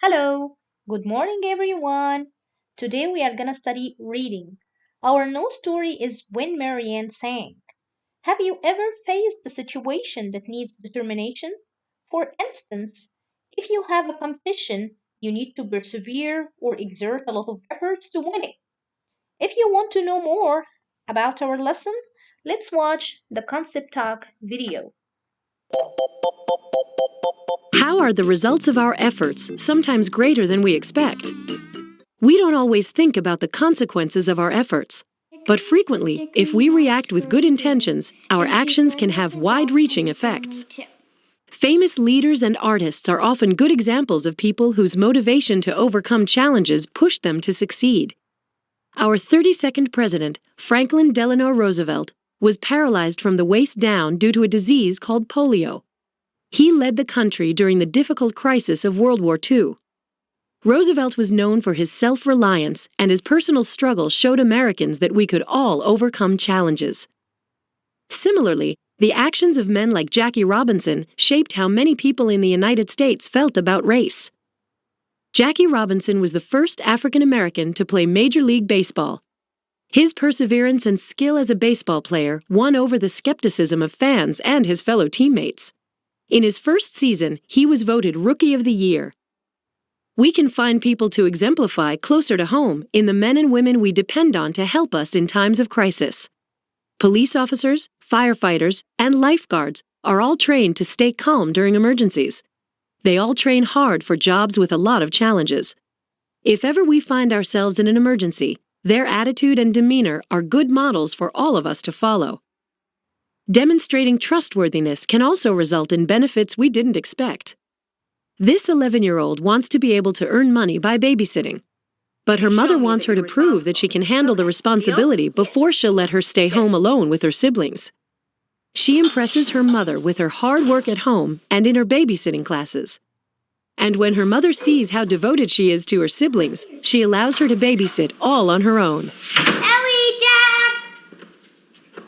Hello, good morning everyone. Today we are gonna study reading. Our no story is When Marianne Sank. Have you ever faced a situation that needs determination? For instance, if you have a competition, you need to persevere or exert a lot of efforts to win it. If you want to know more about our lesson, let's watch the concept talk video. How are the results of our efforts sometimes greater than we expect? We don't always think about the consequences of our efforts. But frequently, if we react with good intentions, our actions can have wide-reaching effects. Famous leaders and artists are often good examples of people whose motivation to overcome challenges pushed them to succeed. Our 32nd president, Franklin Delano Roosevelt, was paralyzed from the waist down due to a disease called polio. He led the country during the difficult crisis of World War II. Roosevelt was known for his self-reliance, and his personal struggle showed Americans that we could all overcome challenges. Similarly, the actions of men like Jackie Robinson shaped how many people in the United States felt about race. Jackie Robinson was the first African American to play Major League Baseball. His perseverance and skill as a baseball player won over the skepticism of fans and his fellow teammates. In his first season, he was voted Rookie of the Year. We can find people to exemplify closer to home in the men and women we depend on to help us in times of crisis. Police officers, firefighters, and lifeguards are all trained to stay calm during emergencies. They all train hard for jobs with a lot of challenges. If ever we find ourselves in an emergency, their attitude and demeanor are good models for all of us to follow. Demonstrating trustworthiness can also result in benefits we didn't expect. This 11-year-old wants to be able to earn money by babysitting. But her mother wants her to prove that she can handle the responsibility before she'll let her stay home alone with her siblings. She impresses her mother with her hard work at home and in her babysitting classes. And when her mother sees how devoted she is to her siblings, she allows her to babysit all on her own. Ellie, Jack!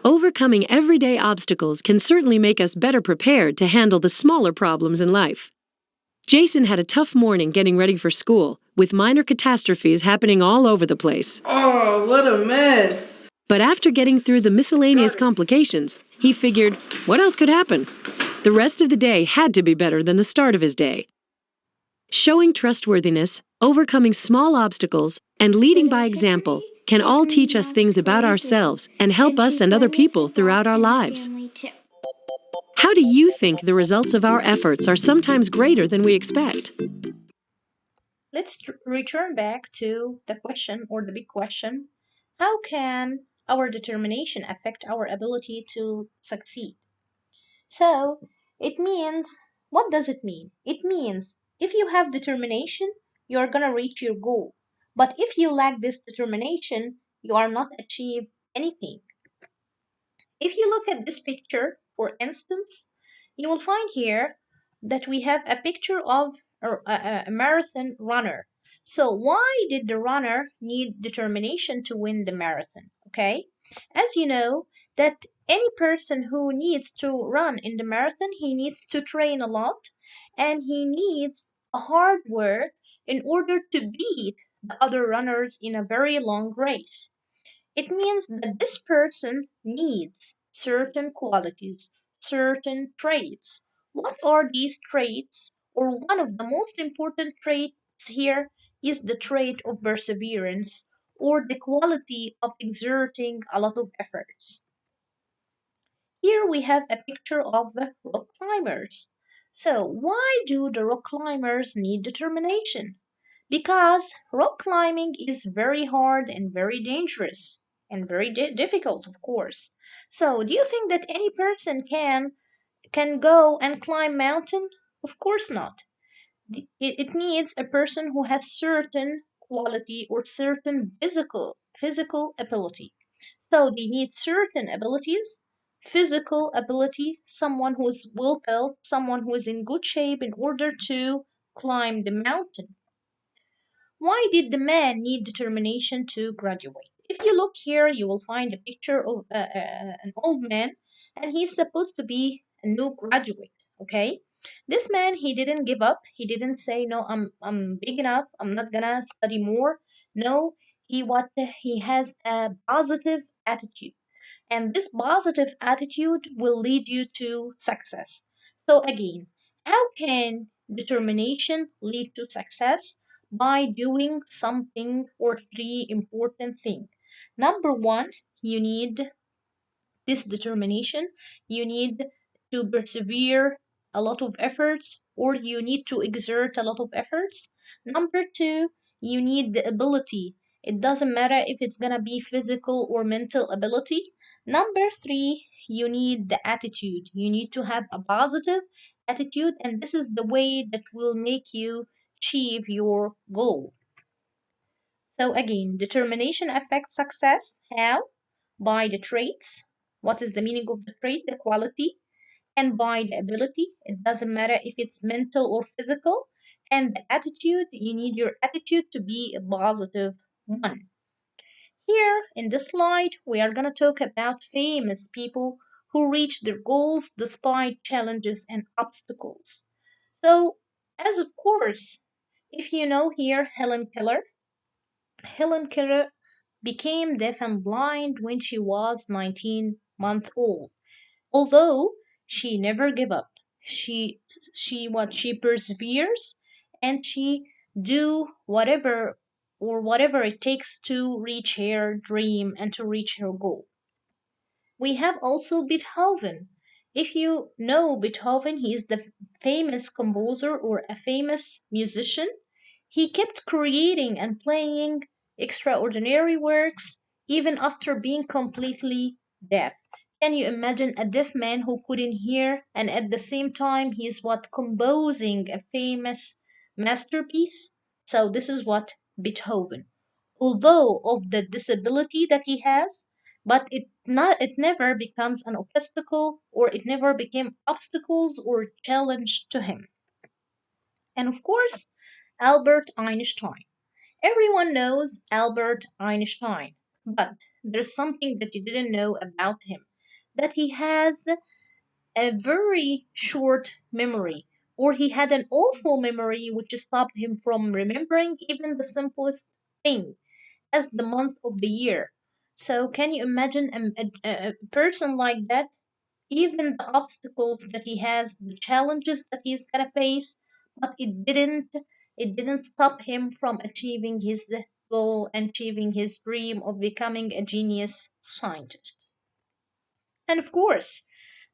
Overcoming everyday obstacles can certainly make us better prepared to handle the smaller problems in life. Jason had a tough morning getting ready for school, with minor catastrophes happening all over the place. Oh, what a mess. But after getting through the miscellaneous complications, he figured, what else could happen? The rest of the day had to be better than the start of his day. Showing trustworthiness, overcoming small obstacles, and leading by example can all teach us things about ourselves and help us and other people throughout our lives. How do you think the results of our efforts are sometimes greater than we expect? Let's return back to the question or the big question. How can our determination affect our ability to succeed? So, it means, what does it mean? It means if you have determination, you're going to reach your goal. But if you lack this determination, you are not achieve anything. If you look at this picture, for instance, you will find here that we have a picture of a marathon runner. So why did the runner need determination to win the marathon? Okay, as you know, that any person who needs to run in the marathon, he needs to train a lot and he needs a hard work in order to beat the other runners in a very long race. It means that this person needs certain qualities, certain traits. What are these traits? Or one of the most important traits here is the trait of perseverance or the quality of exerting a lot of efforts. Here we have a picture of the rock climbers. So, why do the rock climbers need determination? Because rock climbing is very hard and very dangerous and very difficult, of course. So, do you think that any person can go and climb mountain? Of course not. It needs a person who has certain quality or certain physical ability. So they need certain abilities, physical ability, someone who is well built, someone who is in good shape in order to climb the mountain. Why did the man need determination to graduate? If you look here, you will find a picture of an old man, and he's supposed to be a new graduate. Okay, This man, he didn't give up. He didn't say, "No, I'm big enough. I'm not gonna study more." No, he has a positive attitude, and this positive attitude will lead you to success. So again, how can determination lead to success? By doing something or three important things. Number one, you need this determination. You need to persevere a lot of efforts, or you need to exert a lot of efforts. Number two, you need the ability. It doesn't matter if it's gonna be physical or mental ability. Number three, you need the attitude. You need to have a positive attitude, and this is the way that will make you achieve your goal. So again, determination affects success. How? By the traits. What is the meaning of the trait? The quality. And by the ability. It doesn't matter if it's mental or physical. And the attitude, you need your attitude to be a positive one. Here in this slide, we are going to talk about famous people who reached their goals despite challenges and obstacles. So, as of course, if you know here Helen Keller became deaf and blind when she was 19 months old. Although she never gave up. She perseveres, and she do whatever it takes to reach her dream and to reach her goal. We have also Beethoven. If you know Beethoven, he is the famous composer or a famous musician. He kept creating and playing extraordinary works even after being completely deaf. Can you imagine a deaf man who couldn't hear and at the same time he is composing a famous masterpiece? So this is what Beethoven. Although of the disability that he has, but it never becomes an obstacle, or it never became obstacles or challenge to him. And of course, Albert Einstein. Everyone knows Albert Einstein, but there's something that you didn't know about him, that he has a very short memory, or he had an awful memory which stopped him from remembering even the simplest thing, as the month of the year. So, can you imagine a person like that? Even the obstacles that he has, the challenges that he's gonna face, but it didn't stop him from achieving his goal and achieving his dream of becoming a genius scientist. And of course,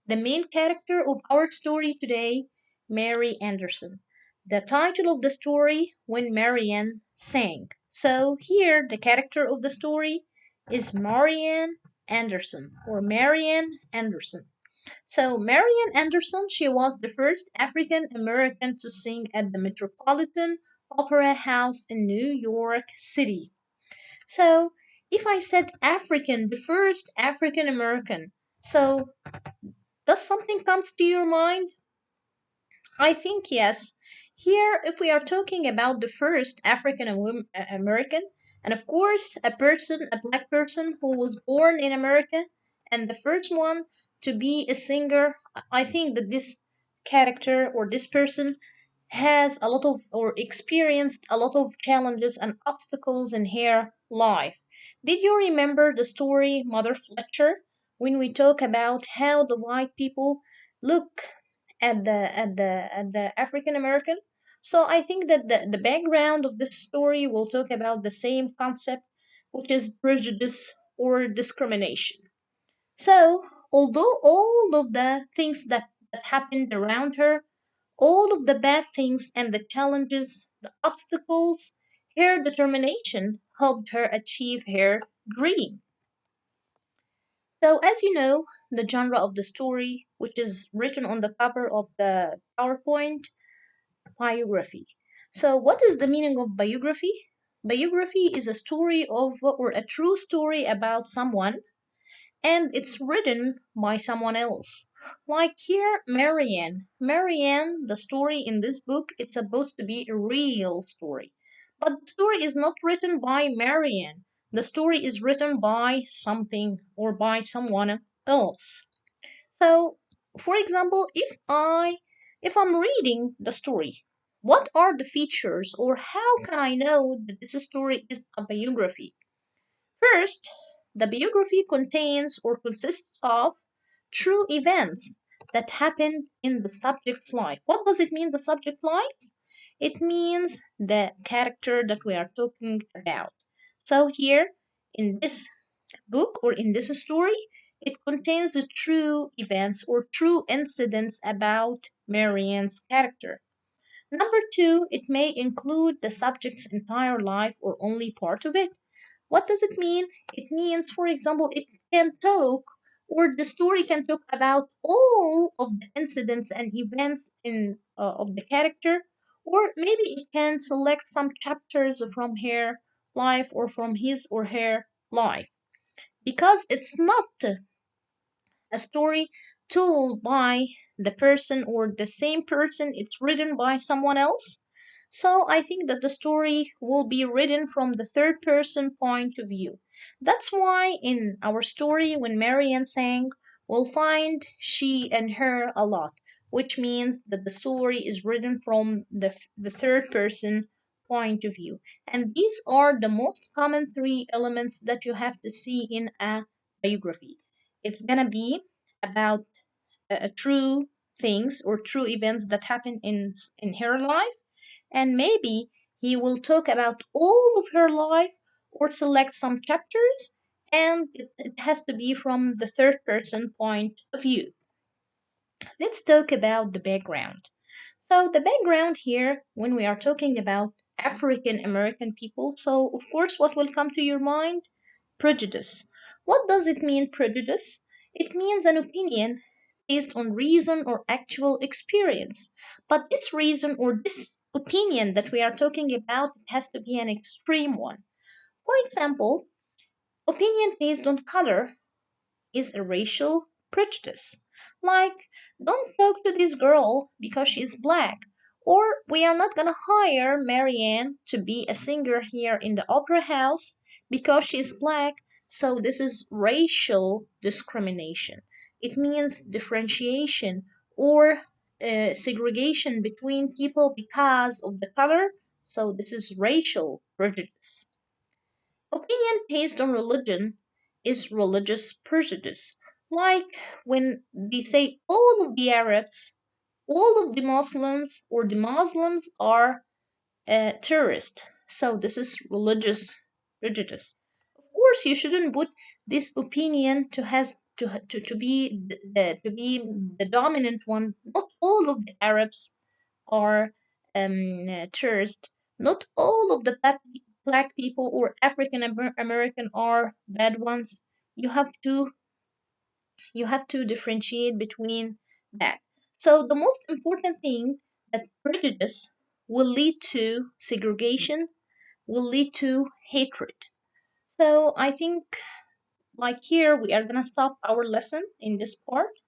the main character of our story today, Mary Anderson. The title of the story, When Marianne Sang. So here, the character of the story is Marianne Anderson, or Marianne Anderson. So Marian Anderson, she was the first African American to sing at the Metropolitan Opera House in New York City. So if I said African, the first African American, so does something comes to your mind? I think yes. Here, if we are talking about the first American, and of course, a black person who was born in America, and the first one to be a singer, I think that this character or this person has a lot of or experienced a lot of challenges and obstacles in her life. Did you remember the story Mother Fletcher when we talk about how the white people look at the African American? So I think that the background of this story will talk about the same concept, which is prejudice or discrimination. So, although all of the things that happened around her, all of the bad things and the challenges, the obstacles, her determination helped her achieve her dream. So, as you know, the genre of the story, which is written on the cover of the PowerPoint, biography. So, what is the meaning of biography? Biography is a story of or a true story about someone, and it's written by someone else. Like here, Marianne. Marianne, the story in this book, it's supposed to be a real story. But the story is not written by Marianne. The story is written by something or by someone else. So, for example, if I If I'm reading the story, what are the features or how can I know that this story is a biography? First, the biography contains or consists of true events that happened in the subject's life. What does it mean, the subject life? It means the character that we are talking about. So, here in this book or in this story, it contains the true events or true incidents about Marianne's character. Number two, it may include the subject's entire life or only part of it. What does it mean? It means, for example, it can talk or the story can talk about all of the incidents and events of the character, or maybe it can select some chapters from her life or from his or her life because it's not a story told by the person or the same person, it's written by someone else. So I think that the story will be written from the third person point of view. That's why in our story, when Marianne sang, we'll find she and her a lot, which means that the story is written from the third person point of view. And these are the most common three elements that you have to see in a biography. It's gonna be about true things or true events that happen in her life, and maybe he will talk about all of her life or select some chapters, and it has to be from the third person point of view. Let's talk about the background. So, the background here, when we are talking about African American people, so of course, what will come to your mind? Prejudice. What does it mean, prejudice? It means an opinion based on reason or actual experience. But this reason or this opinion that we are talking about has to be an extreme one. For example, opinion based on color is a racial prejudice. Like, don't talk to this girl because she's black. Or we are not gonna hire Marianne to be a singer here in the opera house because she's black. So this is racial discrimination. It means differentiation or segregation between people because of the color. So this is racial prejudice. Opinion based on religion is religious prejudice. Like when they say all of the Arabs, all of the Muslims, or the Muslims are terrorists. So this is religious prejudice. Of course, you shouldn't put this opinion to be the dominant one. Not all of the Arabs are terrorists. Not all of the black people or African American are bad ones. You have to you have to differentiate between that. So the most important thing that prejudice will lead to segregation, will lead to hatred. So I think like here we are gonna stop our lesson in this part,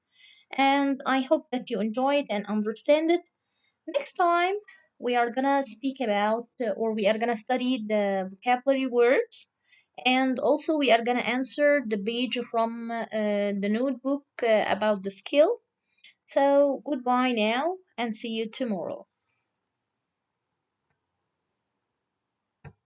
and I hope that you enjoy it and understand it. Next time, we are gonna speak about or we are gonna study the vocabulary words, and also we are gonna answer the page from the notebook about the skill. So, goodbye now, and see you tomorrow.